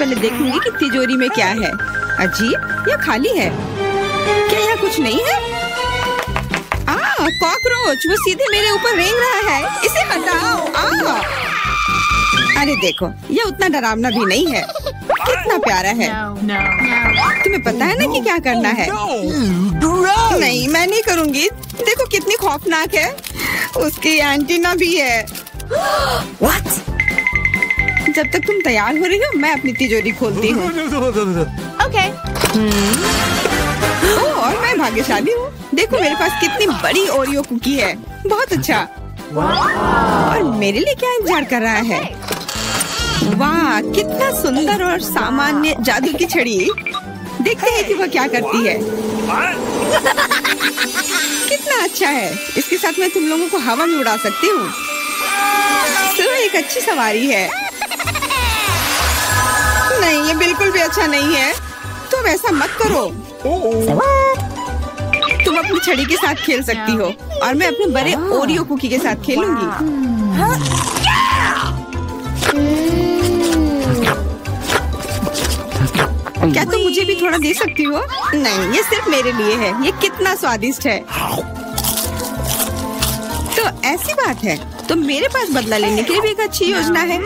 पहले देखूंगी कि तिजोरी में क्या है। अजीब, यह खाली है। क्या यहाँ कुछ नहीं है? कॉकरोच, वो सीधे मेरे ऊपर रेंग रहा है। इसे हटाओ। अरे देखो, ये उतना डरावना भी नहीं है। कितना प्यारा है। तुम्हें पता है ना कि क्या करना है? नहीं, मैं नहीं करूँगी। देखो कितनी खौफनाक है। उसकी एंटीना भी है। What? जब तक तुम तैयार हो रही हो, मैं अपनी तिजोरी खोलती हूँ। Okay. और मैं भाग्यशाली हूँ। देखो मेरे पास कितनी बड़ी ओरियो कुकी है। बहुत अच्छा। और मेरे लिए क्या इंतजार कर रहा है? वाह, कितना सुंदर और सामान्य जादू की छड़ी। देखते हैं कि वह क्या करती है। कितना अच्छा है। इसके साथ मैं तुम लोगों को हवा में उड़ा सकती हूँ। तो एक अच्छी सवारी है। नहीं, ये बिल्कुल भी अच्छा नहीं है। तुम ऐसा मत करो। तुम अपनी छड़ी के साथ खेल सकती हो और मैं अपने बड़े ओरियो कुकी के साथ खेलूंगी। क्या तुम मुझे भी थोड़ा दे सकती हो? नहीं, ये सिर्फ मेरे लिए है। ये कितना स्वादिष्ट है। तो ऐसी बात है, तो मेरे पास बदला लेने के लिए भी एक अच्छी योजना है।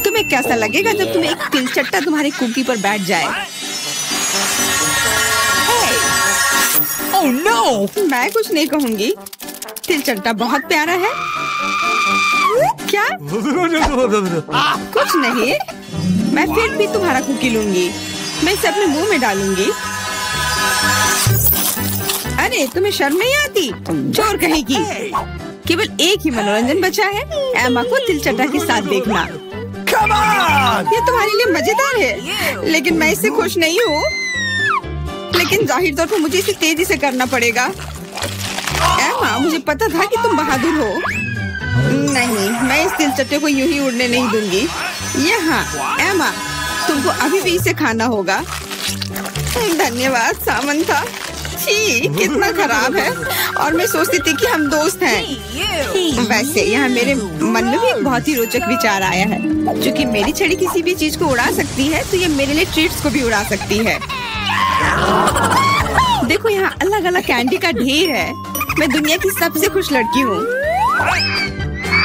तुम्हें कैसा लगेगा जब तुम्हें एक तिलचट्टा तुम्हारी कुकी पर बैठ जाए? Oh no! मैं कुछ नहीं कहूँगी। तिलचट्टा बहुत प्यारा है। क्या? कुछ नहीं। मैं फिर भी तुम्हारा कुकी लूंगी। मैं इसे अपने मुंह में डालूंगी। अरे तुम्हें शर्म नहीं आती? चोर कहेगी। केवल एक ही मनोरंजन बचा है, एमा को तिलचट्टा के साथ देखना। ये तुम्हारे लिए मजेदार है, लेकिन मैं इससे खुश नहीं हूँ। लेकिन जाहिर तौर पर मुझे इसे तेजी से करना पड़ेगा। एमा, मुझे पता था कि तुम बहादुर हो। नहीं, मैं इस तिलचट्टे को यूं ही उड़ने नहीं दूंगी। यहाँ एमा, तुमको अभी भी इसे खाना होगा। धन्यवाद सामंथा। छी, कितना खराब है। और मैं सोचती थी कि हम दोस्त हैं। वैसे यहाँ मेरे मन में भी एक बहुत ही रोचक विचार आया है। क्योंकि मेरी छड़ी किसी भी चीज को उड़ा सकती है, तो ये मेरे लिए ट्रीट्स को भी उड़ा सकती है। देखो यहाँ अलग अलग कैंडी का ढेर है। मैं दुनिया की सबसे खुश लड़की हूँ।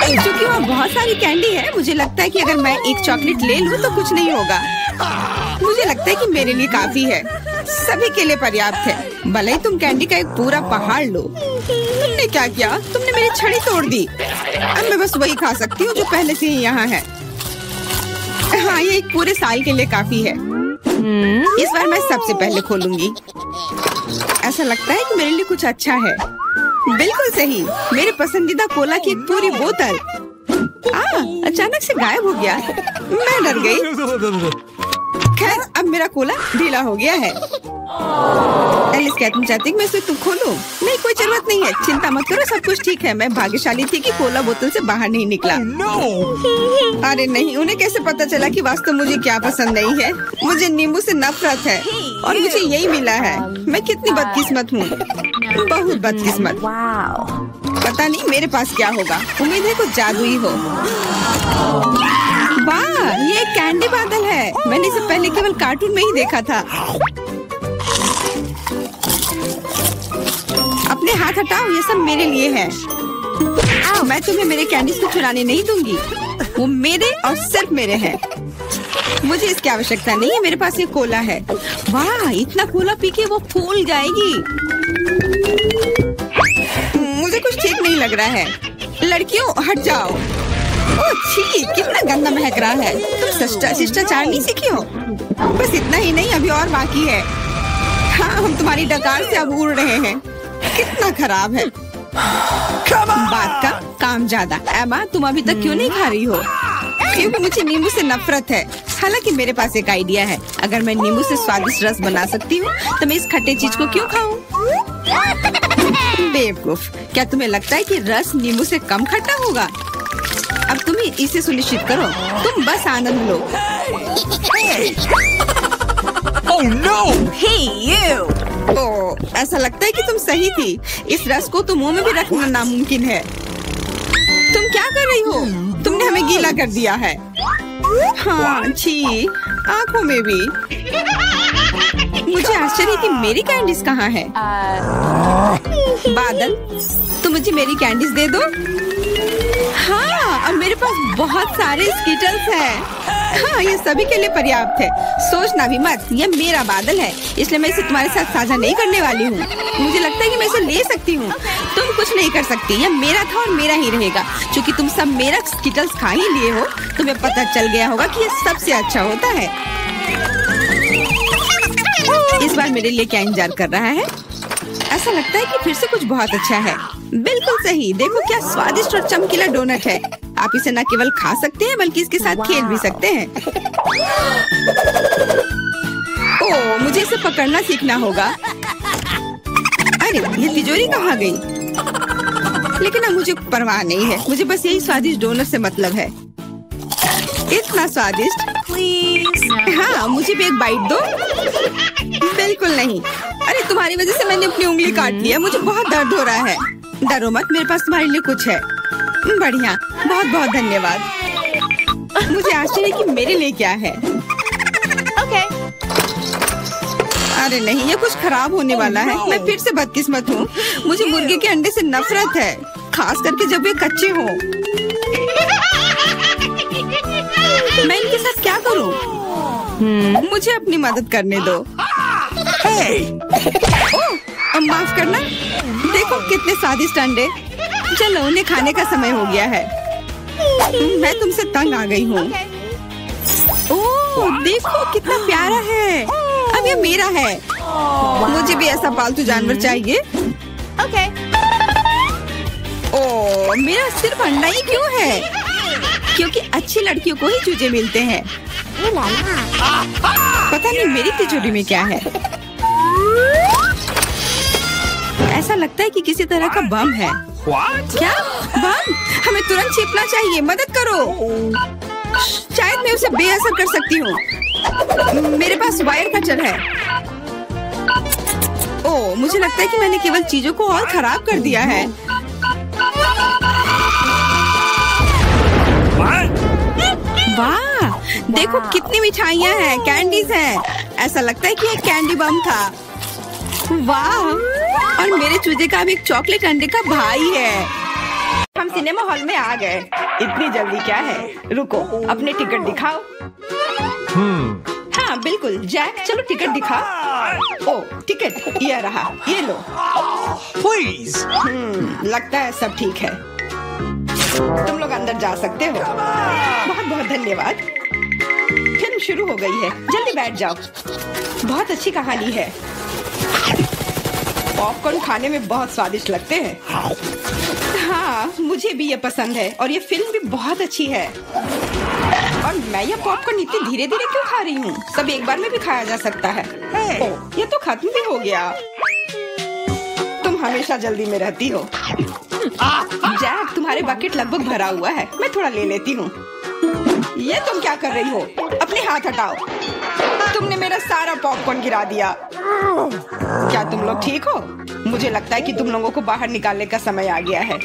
क्योंकि वहाँ बहुत सारी कैंडी है, मुझे लगता है कि अगर मैं एक चॉकलेट ले लूँ तो कुछ नहीं होगा। मुझे लगता है कि मेरे लिए काफी है। सभी के लिए पर्याप्त है। भले ही तुम कैंडी का एक पूरा पहाड़ लो। तुमने क्या किया? तुमने मेरी छड़ी तोड़ दी। अब मैं बस वही खा सकती हूँ जो पहले से ही यहाँ है। हाँ, ये एक पूरे साल के लिए काफी है। इस बार मैं सबसे पहले खोलूंगी। ऐसा लगता है कि मेरे लिए कुछ अच्छा है। बिल्कुल सही, मेरे पसंदीदा कोला की एक पूरी बोतल। अचानक से गायब हो गया। मैं डर गई। खैर, अब मेरा कोला ढीला हो गया है। एलिस, क्या तुम चाहती मैं इसे खोलूं? नहीं, कोई जरूरत नहीं है। चिंता मत करो, सब कुछ ठीक है। मैं भाग्यशाली थी कि कोला बोतल से बाहर नहीं निकला। अरे नहीं, उन्हें कैसे पता चला कि वास्तव मुझे क्या पसंद नहीं है? मुझे नींबू से नफरत है और मुझे यही मिला है। मैं कितनी बदकिस्मत हूँ, बहुत बदकिस्मत। पता नहीं मेरे पास क्या होगा। उम्मीद है कुछ जादुई हो। वाह, ये कैंडी बादल है। मैंने इसे पहले केवल कार्टून में ही देखा था। अपने हाथ हटाओ, ये सब मेरे लिए है। मैं तुम्हें मेरे कैंडीज को चुराने नहीं दूंगी। वो मेरे और सिर्फ मेरे हैं। मुझे इसकी आवश्यकता नहीं है। मेरे पास ये कोला है। वाह, इतना कोला पी के वो फूल जाएगी। मुझे कुछ ठीक नहीं लग रहा है। लड़कियों, हट जाओ। ओह छी, कितना गंदा महक रहा है। तुम शिष्टाचार नहीं सीखी हो? बस इतना ही नहीं, अभी और बाकी है। हाँ, हम तुम्हारी डकार से अब उड़ रहे हैं। कितना खराब है। बात का काम ज्यादा। एमा, तुम अभी तक क्यों नहीं खा रही हो? क्योंकि मुझे नींबू से नफरत है। हालांकि मेरे पास एक आइडिया है। अगर मैं नींबू से स्वादिष्ट रस बना सकती हूँ, तो मैं इस खट्टे चीज को क्यों खाऊं? बेवकूफ, क्या तुम्हें लगता है कि रस नींबू से कम खट्टा होगा? अब तुम इसे सुनिश्चित करो। तुम बस आनंद लो। Oh no! Hey you! ओह, ऐसा लगता है कि तुम सही थी। इस रस को तो मुंह में भी रखना नामुमकिन है। तुम क्या कर रही हो? तुमने हमें गीला कर दिया है। हाँ, छी। आँखों में भी। मुझे आश्चर्य कि मेरी कैंडीज कहाँ है? बादल, तुम मुझे मेरी कैंडीज दे दो। हाँ, और मेरे पास बहुत सारे स्कीटल्स हैं। हाँ, ये सभी के लिए पर्याप्त है। सोचना भी मत, ये मेरा बादल है, इसलिए मैं इसे तुम्हारे साथ साझा नहीं करने वाली हूँ। मुझे लगता है कि मैं इसे ले सकती हूँ। तुम कुछ नहीं कर सकती, यह मेरा था और मेरा ही रहेगा। क्योंकि तुम सब मेरा स्कीटल्स खा ही लिए हो, तुम्हें पता चल गया होगा कि ये सबसे अच्छा होता है। इस बार मेरे लिए क्या इंतजार कर रहा है? ऐसा लगता है कि फिर से कुछ बहुत अच्छा है। बिल्कुल सही, देखो क्या स्वादिष्ट और चमकीला डोनट है। आप इसे न केवल खा सकते हैं बल्कि इसके साथ खेल भी सकते हैं। ओह, मुझे इसे पकड़ना सीखना होगा। अरे, ये तिजोरी कहाँ गई? लेकिन अब मुझे परवाह नहीं है, मुझे बस यही स्वादिष्ट डोनट से मतलब है। इतना स्वादिष्ट। हाँ, मुझे भी एक बाइट दो। बिल्कुल नहीं। अरे, तुम्हारी वजह से मैंने अपनी उंगली काट लिया, मुझे बहुत दर्द हो रहा है। डरो मत, मेरे पास तुम्हारे लिए कुछ है। बढ़िया, बहुत बहुत धन्यवाद। मुझे आश्चर्य कि मेरे लिए क्या है। Okay. अरे नहीं, ये कुछ खराब होने वाला है। मैं फिर से बदकिस्मत हूँ। मुझे मुर्गे के अंडे से नफरत है, खास करके जब वे कच्चे हों। मैं इनके साथ क्या करूँ? मुझे अपनी मदद करने दो। ओह, माफ करना। देखो कितने स्वादिष्ट अंडे। चलो, उन्हें खाने का समय हो गया है। मैं तुमसे तंग आ गई हूँ। ओह, देखो कितना प्यारा है। अब ये मेरा है। मुझे भी ऐसा पालतू जानवर चाहिए। Okay. ओह, मेरा सिर्फ अंडा ही क्यों है? क्योंकि अच्छी लड़कियों को ही चूजे मिलते हैं। पता नहीं मेरी तिजोरी में क्या है। ऐसा लगता है कि किसी तरह का बम है। क्या बम? हमें तुरंत छिपना चाहिए, मदद करो। शायद मैं उसे बेअसर कर सकती हूँ। मेरे पास वायर कटर है। ओह, मुझे लगता है कि मैंने केवल चीजों को और खराब कर दिया है। वाह, देखो कितनी मिठाइयाँ हैं, कैंडीज हैं। ऐसा लगता है कि ये कैंडी बम था। वाह, और मेरे चूजे का भी एक चॉकलेट अंडे का भाई है। हम सिनेमा हॉल में आ गए। इतनी जल्दी क्या है? रुको, अपने टिकट दिखाओ। हाँ बिल्कुल, जैक, चलो टिकट दिखाओ। ओह, टिकट ये रहा, ये लो। Please. लगता है सब ठीक है। तुम लोग अंदर जा सकते हो। बहुत बहुत धन्यवाद। फिल्म शुरू हो गई है, जल्दी बैठ जाओ। बहुत अच्छी कहानी है। पॉपकॉर्न खाने में बहुत स्वादिष्ट लगते हैं। हाँ, मुझे भी ये पसंद है और ये फिल्म भी बहुत अच्छी है। और मैं ये पॉपकॉर्न इतनी धीरे धीरे क्यों खा रही हूँ? सब एक बार में भी खाया जा सकता है। ओह, ये तो खत्म भी हो गया। तुम हमेशा जल्दी में रहती हो। जैक, तुम्हारे बकेट लगभग भरा हुआ है, मैं थोड़ा ले लेती हूँ। ये तुम क्या कर रही हो? अपने हाथ हटाओ। तुमने मेरा सारा पॉपकॉर्न गिरा दिया। क्या तुम लोग ठीक हो? मुझे लगता है कि तुम लोगों को बाहर निकालने का समय आ गया है।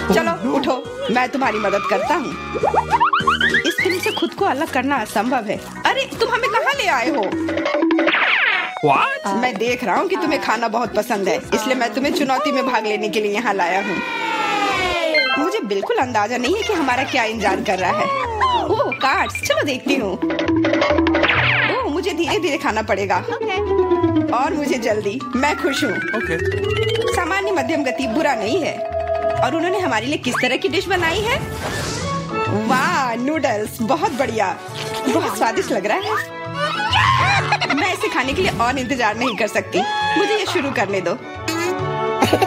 चलो उठो, मैं तुम्हारी मदद करता हूँ। इस फिल्म से खुद को अलग करना असंभव है। अरे, तुम हमें कहाँ ले आए हो? What? मैं देख रहा हूँ कि तुम्हें खाना बहुत पसंद है, इसलिए मैं तुम्हें चुनौती में भाग लेने के लिए यहाँ लाया हूँ। मुझे बिल्कुल अंदाजा नहीं है कि हमारा क्या इंतजार कर रहा है। ओह, कार्ड्स, चलो देखती हूँ। ओह, मुझे धीरे धीरे खाना पड़ेगा। और मुझे जल्दी। मैं खुश हूँ। Okay. सामान्य मध्यम गति बुरा नहीं है। और उन्होंने हमारे लिए किस तरह की डिश बनाई है? वाह, नूडल्स, बहुत बढ़िया, बहुत स्वादिष्ट लग रहा है। मैं इसे खाने के लिए और इंतजार नहीं कर सकती। मुझे ये शुरू करने दो।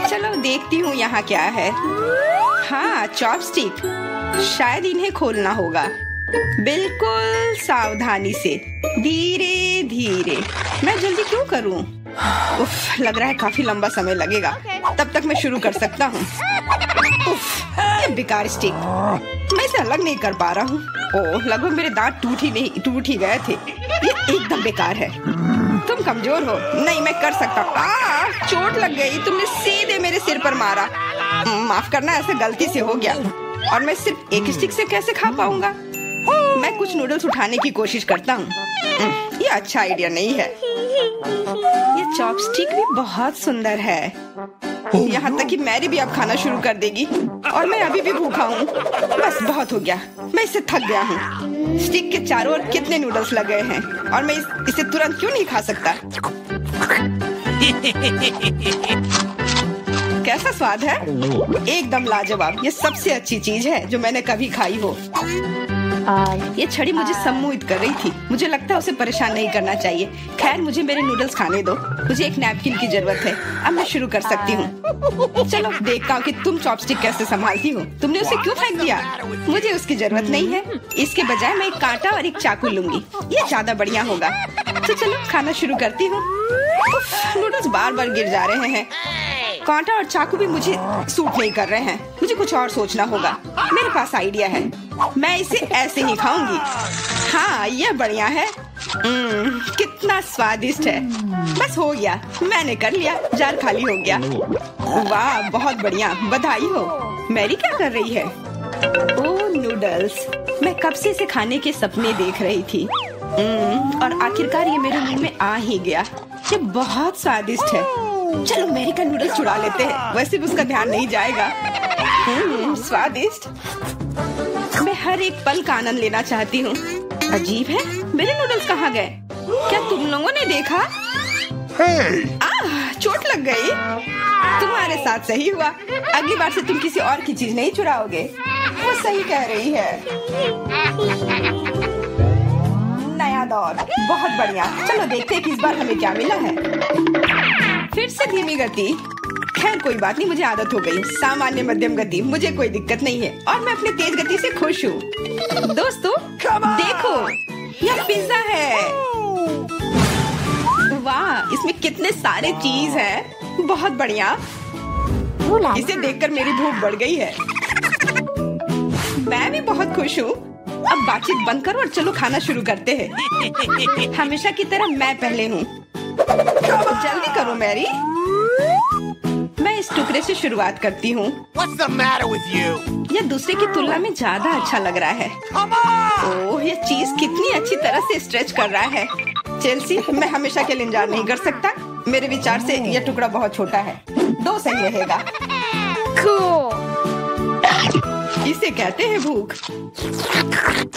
चलो देखती हूँ यहाँ क्या है। हाँ, चॉपस्टिक। शायद इन्हें खोलना होगा। बिल्कुल सावधानी से, धीरे धीरे। मैं जल्दी क्यों करूँ? उफ, लग रहा है काफी लंबा समय लगेगा। तब तक मैं शुरू कर सकता हूँ। उफ, ये बेकार स्टिक, मैं इसे अलग नहीं कर पा रहा हूँ। ओह, लगभग मेरे दांत टूट ही गए थे। ये एकदम बेकार है। तुम कमजोर हो। नहीं, मैं कर सकता हूँ। चोट लग गई, तुमने सीधे मेरे सिर पर मारा। माफ करना, ऐसा गलती से हो गया। और मैं सिर्फ एक स्टिक से कैसे खा पाऊंगा? मैं मैं कुछ नूडल्स उठाने की कोशिश करता हूँ। ये अच्छा आइडिया नहीं है। ये चॉपस्टिक भी बहुत सुंदर है। यहाँ तक कि मैरी भी अब खाना शुरू कर देगी और मैं अभी भी भूखा हूँ। बस बहुत हो गया, मैं इससे थक गया हूँ। स्टिक के चारों ओर कितने नूडल्स लगे हैं और मैं इसे तुरंत क्यों नहीं खा सकता? कैसा स्वाद है? एकदम लाजवाब। ये सबसे अच्छी चीज है जो मैंने कभी खाई हो। ये छड़ी मुझे सम्मोहित कर रही थी। मुझे लगता है उसे परेशान नहीं करना चाहिए। खैर, मुझे मेरे नूडल्स खाने दो। मुझे एक नैपकिन की जरूरत है। अब मैं शुरू कर सकती हूँ। चलो देखता हूँ कि तुम चॉपस्टिक कैसे संभालती हो। तुमने उसे क्यों फेंक दिया? मुझे उसकी जरूरत नहीं है। इसके बजाय मैं एक कांटा और एक चाकू लूंगी। ये ज्यादा बढ़िया होगा। तो चलो खाना शुरू करती हूँ। नूडल्स बार बार गिर जा रहे हैं। कांटा और चाकू भी मुझे सूट नहीं कर रहे हैं। मुझे कुछ और सोचना होगा। मेरे पास आइडिया है। मैं इसे ऐसे ही खाऊंगी। हाँ, यह बढ़िया है। कितना स्वादिष्ट है। बस हो गया, मैंने कर लिया। जार खाली हो गया। वाह, बहुत बढ़िया, बधाई हो। मैरी क्या कर रही है? ओह, नूडल्स। मैं कब से इसे खाने के सपने देख रही थी। और आखिरकार ये मेरे मुंह में आ ही गया। ये बहुत स्वादिष्ट है। चलो मैरी का नूडल्स चुरा लेते हैं। वैसे भी उसका ध्यान नहीं जाएगा। स्वादिष्ट। मैं हर एक पल का आनंद लेना चाहती हूँ। अजीब है, मेरे नूडल्स कहाँ गए? क्या तुम लोगों ने देखा? चोट लग गई। तुम्हारे साथ सही हुआ। अगली बार से तुम किसी और की चीज नहीं चुराओगे। वो सही कह रही है। नया दौर, बहुत बढ़िया। चलो देखते हैं कि इस बार हमें क्या मिला है। फिर से धीमी गति। खैर कोई बात नहीं, मुझे आदत हो गई। सामान्य मध्यम गति, मुझे कोई दिक्कत नहीं है और मैं अपनी तेज गति से खुश हूँ। दोस्तों देखो, यह पिज्जा है। वाह, इसमें कितने सारे चीज हैं। बहुत बढ़िया। इसे देखकर मेरी भूख बढ़ गई है। मैं भी बहुत खुश हूँ। अब बातचीत बंद करो और चलो खाना शुरू करते हैं। हमेशा की तरह मैं पहले हूँ। जल्दी करो मैरी। मैं इस टुकड़े से शुरुआत करती हूँ। यह दूसरे की तुलना में ज्यादा अच्छा लग रहा है। ओह, यह चीज कितनी अच्छी तरह से स्ट्रेच कर रहा है। चेल्सी, मैं हमेशा के लिए इंतजार नहीं कर सकता। मेरे विचार से यह टुकड़ा बहुत छोटा है। 2 सही रहेगा। इसे कहते हैं भूख।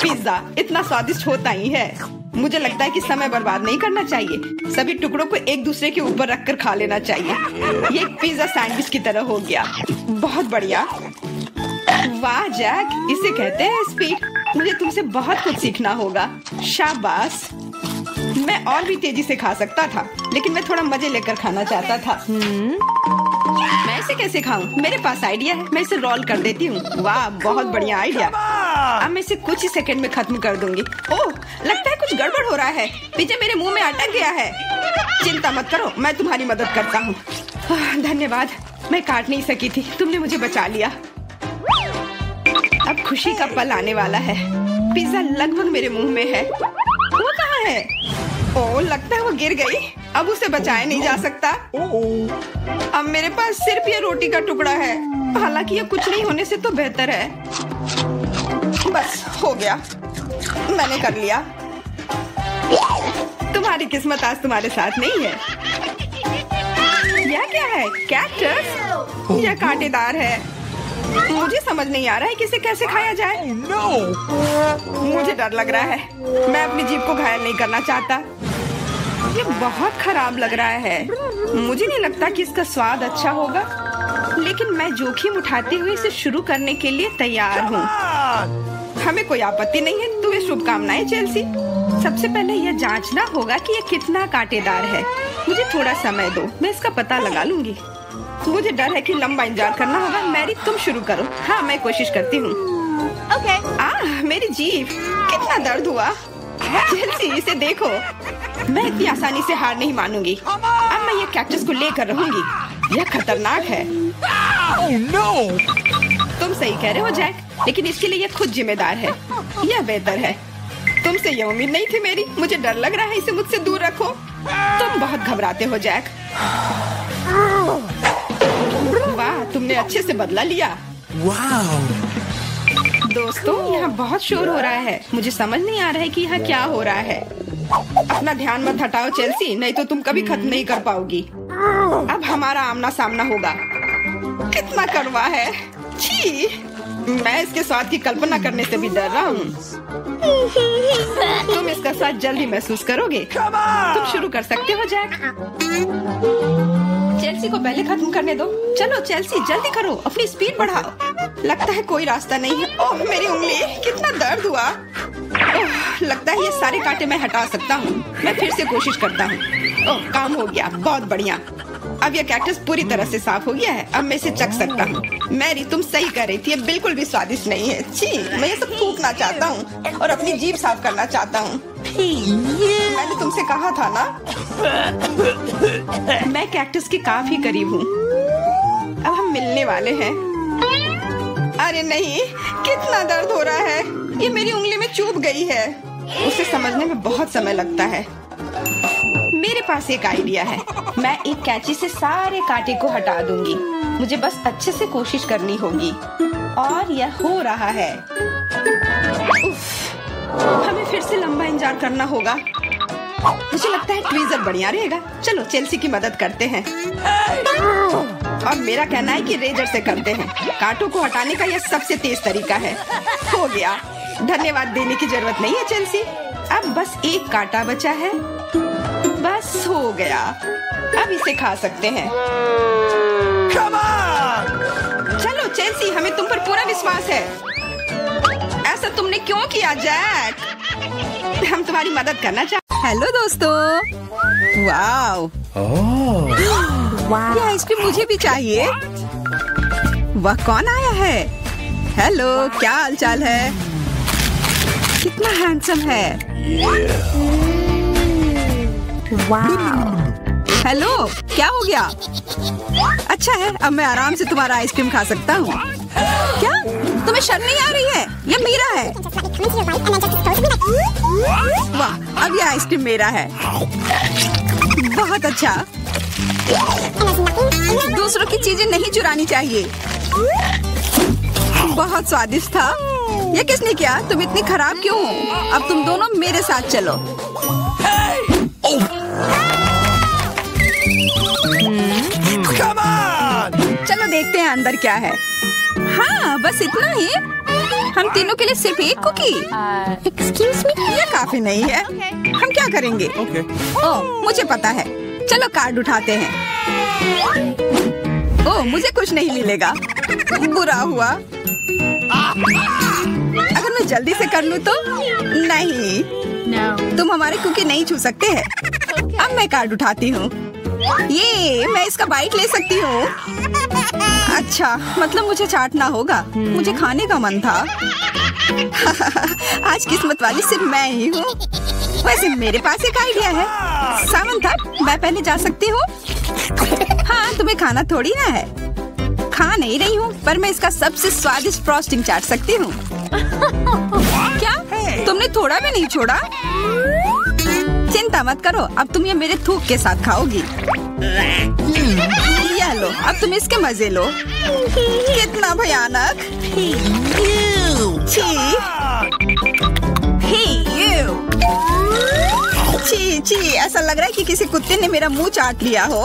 पिज्जा इतना स्वादिष्ट होता ही है। मुझे लगता है कि समय बर्बाद नहीं करना चाहिए। सभी टुकड़ों को एक दूसरे के ऊपर रखकर खा लेना चाहिए। ये एक पिज्जा सैंडविच की तरह हो गया। बहुत बढ़िया। वाह जैक, इसे कहते हैं स्पीड। मुझे तुमसे बहुत कुछ सीखना होगा। शाबाश। मैं और भी तेजी से खा सकता था, लेकिन मैं थोड़ा मजे लेकर खाना चाहता था। मैं इसे कैसे खाऊं? मेरे पास आइडिया है। मैं इसे रोल कर देती हूँ। वाह, बहुत बढ़िया आइडिया। अब मैं इसे कुछ ही सेकंड में खत्म कर दूंगी। ओह, लगता है कुछ गड़बड़ हो रहा है। पिज्जा मेरे मुंह में अटक गया है। चिंता मत करो, मैं तुम्हारी मदद करता हूँ। धन्यवाद। मैं काट नहीं सकी थी, तुमने मुझे बचा लिया। अब खुशी का पल आने वाला है। पिज्जा लगभग मेरे मुंह में है। वो कहाँ है? ओह, लगता है वो गिर गई। अब उसे बचाया नहीं जा सकता। अब मेरे पास सिर्फ ये रोटी का टुकड़ा है। हालांकि ये कुछ नहीं होने से तो बेहतर है। बस हो गया, मैंने कर लिया। तुम्हारी किस्मत आज तुम्हारे साथ नहीं है। यह क्या है? कैक्टस? यह कांटेदार है। मुझे समझ नहीं आ रहा है कि इसे कैसे खाया जाए। मुझे डर लग रहा है। मैं अपनी जीभ को घायल नहीं करना चाहता। ये बहुत खराब लग रहा है। मुझे नहीं लगता कि इसका स्वाद अच्छा होगा, लेकिन मैं जोखिम उठाते हुए इसे शुरू करने के लिए तैयार हूँ। हमें कोई आपत्ति नहीं है। तुम्हें शुभकामनाएं चेल्सी। सबसे पहले यह जांचना होगा कि यह कितना कांटेदार है। मुझे थोड़ा समय दो, मैं इसका पता लगा लूंगी। मुझे डर है कि लंबा इंतजार करना होगा। मैरी, तुम शुरू करो। हाँ, मैं कोशिश करती हूँ। Okay. मेरी जीभ, कितना दर्द हुआ। चेल्सी, इसे देखो। मैं इतनी आसानी से हार नहीं मानूंगी। अब मैं ये कैक्टस को लेकर रहूंगी। यह खतरनाक है। Oh no! तुम सही कह रहे हो जैक, लेकिन इसके लिए यह खुद जिम्मेदार है। यह बेहतर है। तुमसे यह उम्मीद नहीं थी मेरी। मुझे डर लग रहा है। इसे मुझसे दूर रखो। तुम बहुत घबराते हो जैक। वाह, तुमने अच्छे से बदला लिया। Wow! दोस्तों, यहाँ बहुत शोर हो रहा है। मुझे समझ नहीं आ रहा है कि यहाँ क्या हो रहा है। अपना ध्यान मत हटाओ चेल्सी, नहीं तो तुम कभी खत्म नहीं कर पाओगी। अब हमारा आमना सामना होगा। कितना कड़वा है, छी! मैं इसके स्वाद की कल्पना करने से भी डर रहा हूँ। तुम इसका स्वाद जल्दी महसूस करोगे। तुम शुरू कर सकते हो जैक। चेल्सी को पहले खत्म करने दो। चलो चेल्सी, जल्दी करो, अपनी स्पीड बढ़ाओ। लगता है कोई रास्ता नहीं है। ओह मेरी उंगली, कितना दर्द हुआ। ओह, लगता है ये सारे कांटे मैं हटा सकता हूँ। मैं फिर से कोशिश करता हूँ। ओह, काम हो गया, बहुत बढ़िया। अब यह कैक्टस पूरी तरह से साफ हो गया है। अब मैं इसे चख सकता हूँ। मैरी, तुम सही कर रही थी, ये बिल्कुल भी स्वादिष्ट नहीं है। छी, मैं ये सब थूकना चाहता हूँ और अपनी जीभ साफ करना चाहता हूँ। मैंने तुमसे कहा था ना। मैं कैक्टस के काफी करीब हूँ। अब हम मिलने वाले हैं। अरे नहीं, कितना दर्द हो रहा है। ये मेरी उंगली में चुभ गई है। उसे समझने में बहुत समय लगता है। मेरे पास एक आइडिया है। मैं एक कैंची से सारे कांटे को हटा दूंगी। मुझे बस अच्छे से कोशिश करनी होगी। और यह हो रहा है। उफ, हमें फिर से लंबा इंतजार करना होगा। मुझे लगता है ट्वीजर बढ़िया रहेगा। चलो चेल्सी की मदद करते हैं। और मेरा कहना है कि रेजर से करते हैं। कांटों को हटाने का यह सबसे तेज तरीका है। हो गया। धन्यवाद देने की जरूरत नहीं है चेल्सी। अब बस एक कांटा बचा है। बस हो गया। अब इसे खा सकते हैं। चलो चेल्सी, हमें तुम पर पूरा विश्वास है। ऐसा तुमने क्यों किया जैक? हम तुम्हारी मदद करना चाहते। हेलो दोस्तों। वाओ, ये आइसक्रीम मुझे भी चाहिए। वह कौन आया है? हेलो, क्या हालचाल है? कितना हैंडसम है। हेलो, क्या हो गया? अच्छा है, अब मैं आराम से तुम्हारा आइसक्रीम खा सकता हूँ। क्या तुम्हें शर्म नहीं आ रही है? ये मेरा है। वाह, अब ये आइसक्रीम मेरा है। बहुत अच्छा। दूसरों की चीजें नहीं चुरानी चाहिए। बहुत स्वादिष्ट था। ये किसने किया? तुम इतनी खराब क्यों हो? अब तुम दोनों मेरे साथ चलो। चलो देखते हैं अंदर क्या है। हाँ, बस इतना ही। हम तीनों के लिए सिर्फ एक कुकी। एक्सक्यूज मी, ये काफी नहीं है। हम क्या करेंगे? ओह, मुझे पता है। चलो कार्ड उठाते हैं। ओह, मुझे कुछ नहीं मिलेगा। बुरा हुआ। अगर मैं जल्दी से कर लूँ तो? नहीं, तुम हमारे कुकी नहीं छू सकते हैं। अब मैं कार्ड उठाती हूँ। ये मैं इसका बाइट ले सकती हूँ। अच्छा, मतलब मुझे चाटना होगा। मुझे खाने का मन था। आज किस्मत वाली सिर्फ मैं ही हूँ। वैसे मेरे पास एक आइडिया है। सामंथा, मैं पहले जा सकती हूँ? हाँ, तुम्हें खाना थोड़ी ना है। खा नहीं रही हूँ, पर मैं इसका सबसे स्वादिष्ट फ्रॉस्टिंग चाट सकती हूँ। क्या तुमने थोड़ा भी नहीं छोड़ा? चिंता मत करो, अब तुम ये मेरे थूक के साथ खाओगी। यह लो, अब तुम इसके मजे लो। कितना भयानक। छी छी, ऐसा लग रहा है कि किसी कुत्ते ने मेरा मुंह चाट लिया हो।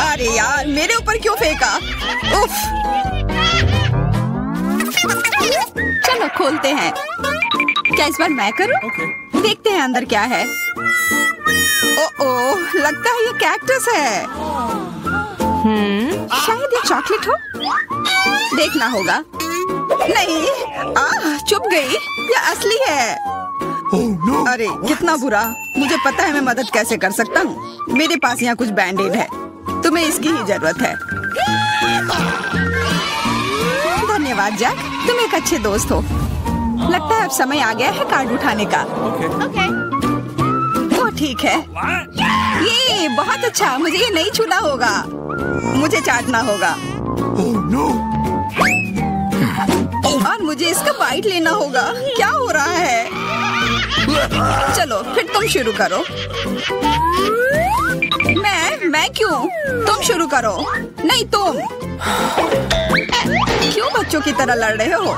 अरे यार, मेरे ऊपर क्यों फेंका? उफ। चलो खोलते हैं। क्या इस बार मैं करूं? देखते हैं अंदर क्या है। ओह, लगता है ये कैक्टस है। शायद ये चॉकलेट हो। देखना होगा। नहीं, चुप गई। ये असली है। अरे कितना बुरा। मुझे पता है मैं मदद कैसे कर सकता हूँ। मेरे पास यहाँ कुछ बैंडेड है। तुम्हें इसकी ही जरूरत है। धन्यवाद जैक, तुम एक अच्छे दोस्त हो। लगता है अब समय आ गया है कार्ड उठाने का। ओह ठीक है। ये बहुत अच्छा। मुझे ये नहीं छूना होगा। मुझे चाटना होगा। और मुझे इसका बाइट लेना होगा। क्या हो रहा है? चलो फिर तुम शुरू करो। मैं क्यों? तुम शुरू करो। नहीं तुम। क्यों बच्चों की तरह लड़ रहे हो?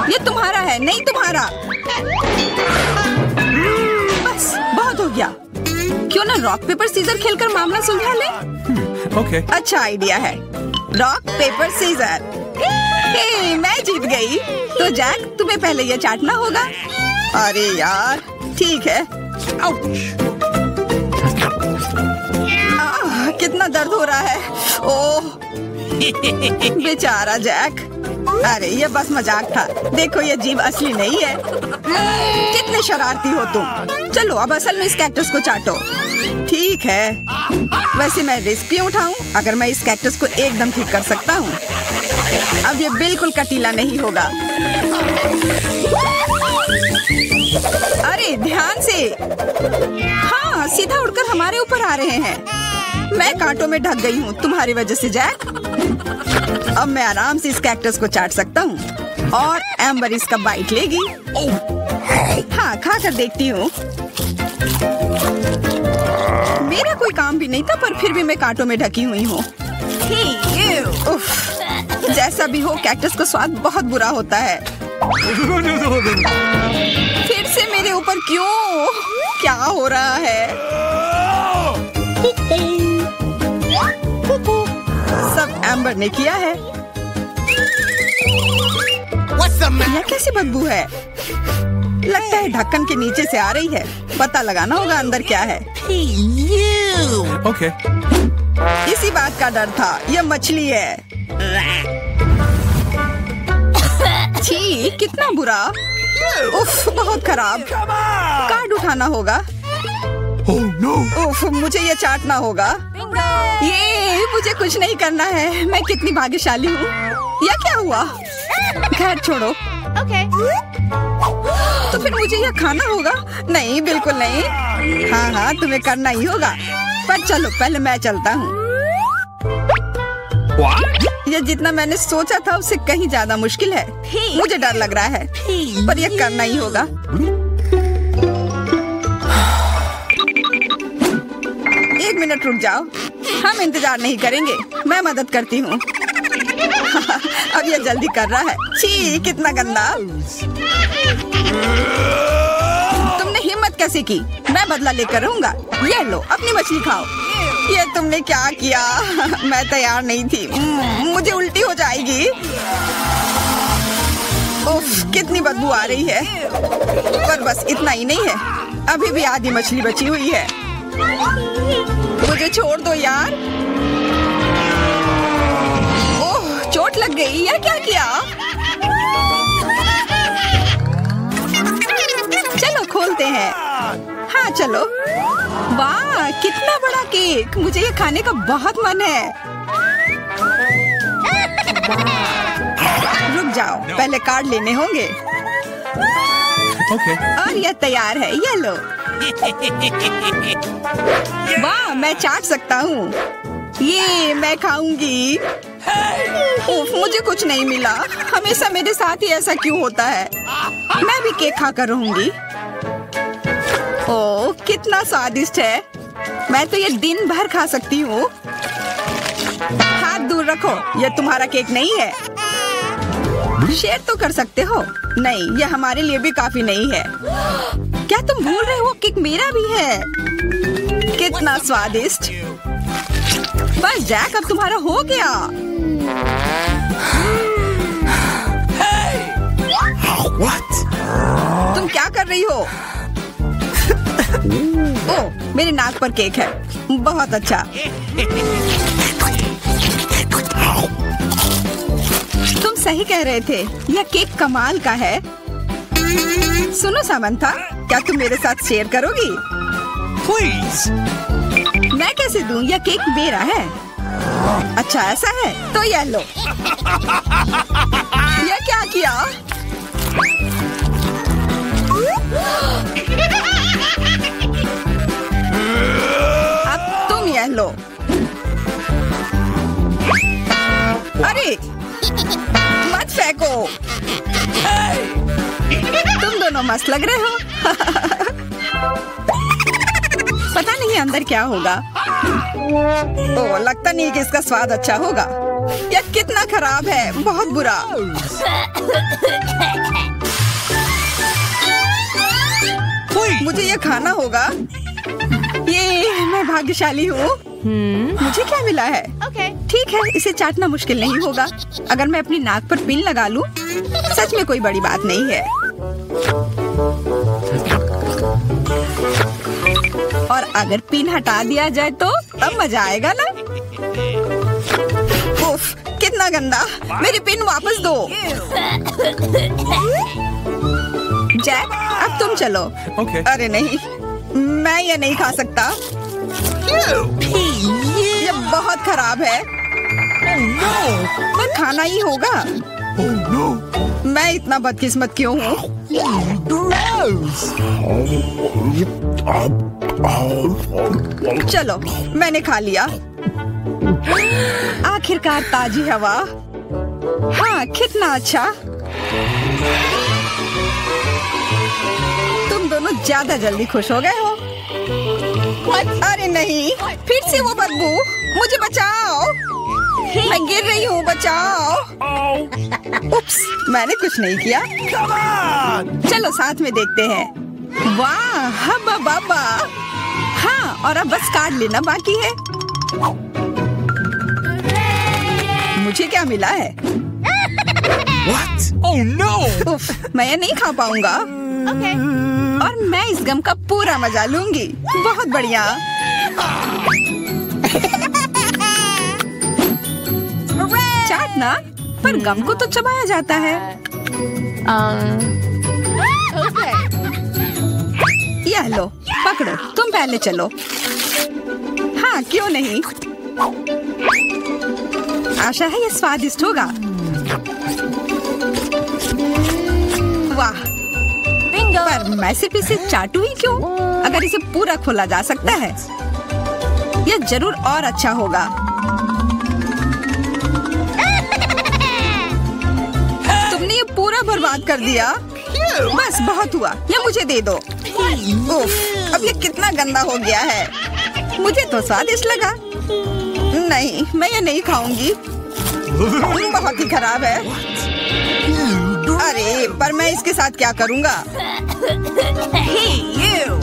ये तुम्हारा है, नहीं तुम्हारा। बस बहुत हो गया। क्यों ना रॉक पेपर सीजर खेलकर मामला सुलझा ले? Okay. अच्छा आइडिया है। Rock paper scissor. हे, मैं जीत गई। तो जैक तुम्हें पहले ये चाटना होगा। अरे यार ठीक है। कितना दर्द हो रहा है। ओह बेचारा जैक। अरे ये बस मजाक था। देखो ये जीभ असली नहीं है। कितने शरारती हो तुम। चलो अब असल में इस कैक्टस को चाटो। ठीक है, वैसे मैं रिस्क क्यों उठाऊं अगर मैं इस कैक्टस को एकदम ठीक कर सकता हूँ। अब ये बिल्कुल कटीला नहीं होगा। अरे ध्यान से। हाँ सीधा उड़कर हमारे ऊपर आ रहे हैं। मैं कांटों में ढक गई हूँ तुम्हारी वजह से जैक। अब मैं आराम से इस कैक्टस को चाट सकता हूँ और एम्बर इसका बाइट लेगी। हाँ खा कर देखती हूँ। मेरा कोई काम भी नहीं था पर फिर भी मैं कांटों में ढकी हुई हूँ। जैसा भी हो कैक्टस का स्वाद बहुत बुरा होता है। फिर से मेरे ऊपर क्यों? क्या हो रहा है? सब एम्बर ने किया है। यह कैसी बदबू है? लगता है ढक्कन के नीचे से आ रही है। पता लगाना होगा अंदर क्या है। Okay. इसी बात का डर था। यह मछली है। छी कितना बुरा। उफ बहुत खराब। कार्ड उठाना होगा। Oh no! उफ मुझे ये चाटना होगा। ये मुझे कुछ नहीं करना है। मैं कितनी भाग्यशाली हूँ। यह क्या हुआ? खैर छोड़ो। Okay. तो फिर मुझे यह खाना होगा? नहीं बिल्कुल नहीं। हाँ हाँ तुम्हें करना ही होगा। पर चलो पहले मैं चलता हूँ। यह जितना मैंने सोचा था उससे कहीं ज्यादा मुश्किल है। मुझे डर लग रहा है पर यह करना ही होगा। एक मिनट रुक जाओ। हम इंतजार नहीं करेंगे। मैं मदद करती हूँ। अब यह जल्दी कर रहा है। छी कितना गंदा। तुमने हिम्मत कैसे की? मैं बदला लेकर रहूंगा। ये लो अपनी मछली खाओ। ये तुमने क्या किया? मैं तैयार नहीं थी। मुझे उल्टी हो जाएगी। उफ कितनी बदबू आ रही है। पर बस इतना ही नहीं है। अभी भी आधी मछली बची हुई है। मुझे छोड़ दो यार। ओह चोट लग गई। यह क्या किया? चलो खोलते हैं। हाँ चलो। वाह कितना बड़ा केक। मुझे ये खाने का बहुत मन है। रुक जाओ पहले कार्ड लेने होंगे। Okay. और यह तैयार है। ये लो। वाह मैं चाट सकता हूँ। ये मैं खाऊंगी। उफ मुझे कुछ नहीं मिला। हमेशा मेरे साथ ही ऐसा क्यों होता है? मैं भी केक खाकर रहूंगी। ओह कितना स्वादिष्ट है। मैं तो ये दिन भर खा सकती हूँ। हाथ दूर रखो। यह तुम्हारा केक नहीं है। शेयर तो कर सकते हो। नहीं यह हमारे लिए भी काफी नहीं है। क्या तुम भूल रहे हो केक मेरा भी है? कितना स्वादिष्ट। बस जैक अब तुम्हारा हो गया। What? तुम क्या कर रही हो? ओह मेरे नाक पर केक है। बहुत अच्छा। तुम सही कह रहे थे। यह केक कमाल का है। सुनो सामंथा, क्या तुम मेरे साथ शेयर करोगी? Please. मैं कैसे दूं? यह केक मेरा है। अच्छा ऐसा है तो यह लो। यह क्या किया? अब तुम यह लो। अरे मत फेंको। तुम दोनों मस्त लग रहे हो। पता नहीं अंदर क्या होगा। ओह, लगता नहीं कि इसका स्वाद अच्छा होगा। यह कितना खराब है, बहुत बुरा। मुझे ये खाना होगा। ये मैं भाग्यशाली हूँ। मुझे क्या मिला है? ठीक है, इसे चाटना मुश्किल नहीं होगा। अगर मैं अपनी नाक पर पिन लगा लूं, सच में कोई बड़ी बात नहीं है। और अगर पिन हटा दिया जाए तो तब मजा आएगा ना? उफ, कितना गंदा। मेरी पिन वापस दो। जैक, अब तुम चलो। Okay. अरे नहीं, मैं ये नहीं खा सकता। ये बहुत खराब है। पर खाना ही होगा। Oh no! मैं इतना बदकिस्मत क्यों हूँ? चलो, मैंने खा लिया। आखिरकार ताजी हवा। हाँ, कितना अच्छा। तुम दोनों ज्यादा जल्दी खुश हो गए हो। अरे नहीं, फिर से वो बदबू। मुझे बचाओ, मैं गिर रही हूँ, बचाओ। उप्स, मैंने कुछ नहीं किया। चलो साथ में देखते हैं। वाह, हब्बा बाबा। हाँ, और अब बस काट लेना बाकी है। मुझे क्या मिला है? What? Oh no! उफ, मैं ये नहीं खा पाऊंगा। और मैं इस गम का पूरा मजा लूंगी। बहुत बढ़िया। चाटना, पर गम को तो चबाया जाता है। यह लो, पकड़ो, तुम पहले चलो। हाँ, क्यों नहीं। आशा है ये स्वादिष्ट होगा। वाह, पर मैं सिर्फ इसे चाटू ही क्यों? अगर इसे पूरा खोला जा सकता है, यह जरूर और अच्छा होगा। तुमने ये पूरा बर्बाद कर दिया। बस बहुत हुआ, ये मुझे दे दो। उफ, अब ये कितना गंदा हो गया है। मुझे तो स्वादिष्ट लगा। नहीं, मैं ये नहीं खाऊंगी। बहुत ही खराब है। अरे, पर मैं इसके साथ क्या करूंगा? Hey, you!